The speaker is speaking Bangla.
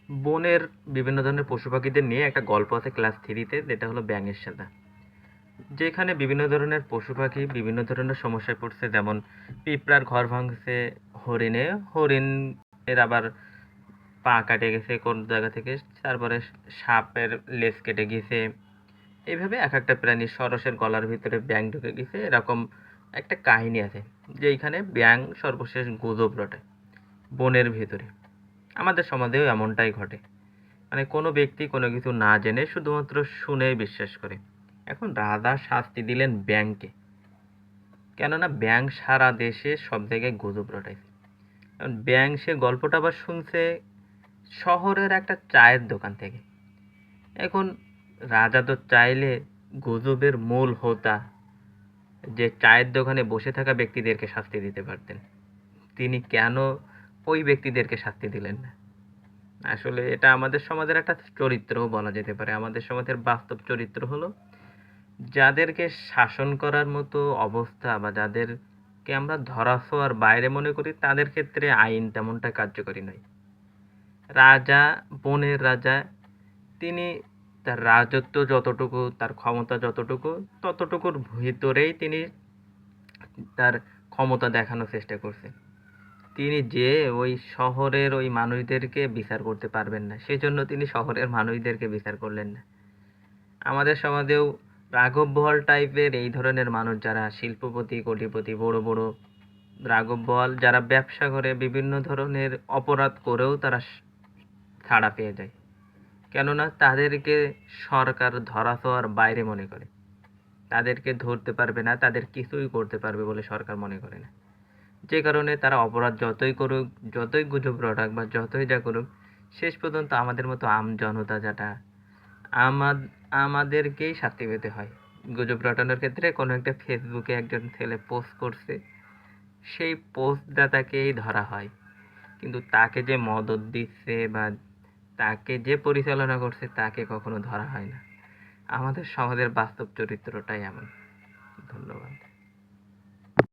বনের বিভিন্ন ধরনের পশু পাখিদের নিয়ে একটা গল্প আছে ক্লাস 3-তে, যেটা হলো ব্যাঙের সাথে। যেখানে বিভিন্ন ধরনের পশু পাখি বিভিন্ন ধরনের সমস্যায় পড়ছে, যেমন পিঁপড়ার ঘর ভাঙছে হরিণের আবার পা কাটে গেছে কোন জায়গা থেকে, তারপরে সাপের লেজ কেটে গেছে। এইভাবে এক একটা প্রাণীর সরসের গলার ভিতরে ব্যাঙ ঢুকে গেছে, এরকম একটা কাহিনী আছে। যেইখানে ব্যাঙ সর্বশেষ গুজব রটে বনের ভিতরে। আমাদের সমাজেও এমনটাই ঘটে, মানে কোনো ব্যক্তি কোনো কিছু না জেনে শুধুমাত্র শুনেই বিশ্বাস করে। এখন রাজা শাস্তি দিলেন ব্যাঙকে, কেননা ব্যাঙ সারা দেশে সব জায়গায় গুজব রটাইছে। এখন ব্যাঙ সে গল্পটা আবার শুনছে শহরের একটা চায়ের দোকান থেকে। এখন রাজা তো চাইলে গুজবের মূল হোতা যে চায়ের দোকানে বসে থাকা ব্যক্তিদেরকে শাস্তি দিতে পারতেন, তিনি কেন ওই ব্যক্তিদেরকে শাস্তি দিলেন না? আসলে এটা আমাদের সমাজের একটা চরিত্রও বলা যেতে পারে। আমাদের সমাজের বাস্তব চরিত্র হলো, যাদেরকে শাসন করার মতো অবস্থা বা যাদেরকে আমরা ধরাছোঁয়ার বাইরে মনে করি, তাদের ক্ষেত্রে আইন তেমনটা কার্যকরী নয়। রাজা, বনের রাজা, তিনি তার রাজত্ব যতটুকু, তার ক্ষমতা যতটুকু, ততটুকুর ভিতরেই তিনি তার ক্ষমতা দেখানোর চেষ্টা করছে। তিনি যে ওই শহরের ওই মানুষদেরকে বিচার করতে পারবেন না, সেজন্য তিনি শহরের মানুষদেরকে বিচার করলেন না। আমাদের সমাজেও রাঘব বোয়াল টাইপের এই ধরনের মানুষ, যারা শিল্পপতি, কোটিপতি, বড় বড় রাঘব বোয়াল, যারা ব্যবসা করে বিভিন্ন ধরনের অপরাধ করেও তারা ছাড়া পেয়ে যায়, কেননা তাদেরকে সরকার ধরাছোঁয়ার বাইরে মনে করে। তাদেরকে ধরতে পারবে না, তাদের কিছুই করতে পারবে বলে সরকার মনে করে না। যে কারণে তারা অপরাধ যতই করুক, যতই গুজব রটাক বা যতই যা করুক, শেষ পর্যন্ত আমাদের মতো জনতা যাটা আমাদেরকেই শাস্তি পেতে হয়। গুজব রটানোর ক্ষেত্রে কোনো একটা ফেসবুকে একজন ছেলে পোস্ট করছে, সেই পোস্টদাতাকেই ধরা হয়, কিন্তু তাকে যে মদদ দিচ্ছে বা তাকে যে পরিচালনা করছে তাকে কখনো ধরা হয় না। আমাদের সমাজের বাস্তব চরিত্রটাই এমন। ধন্যবাদ।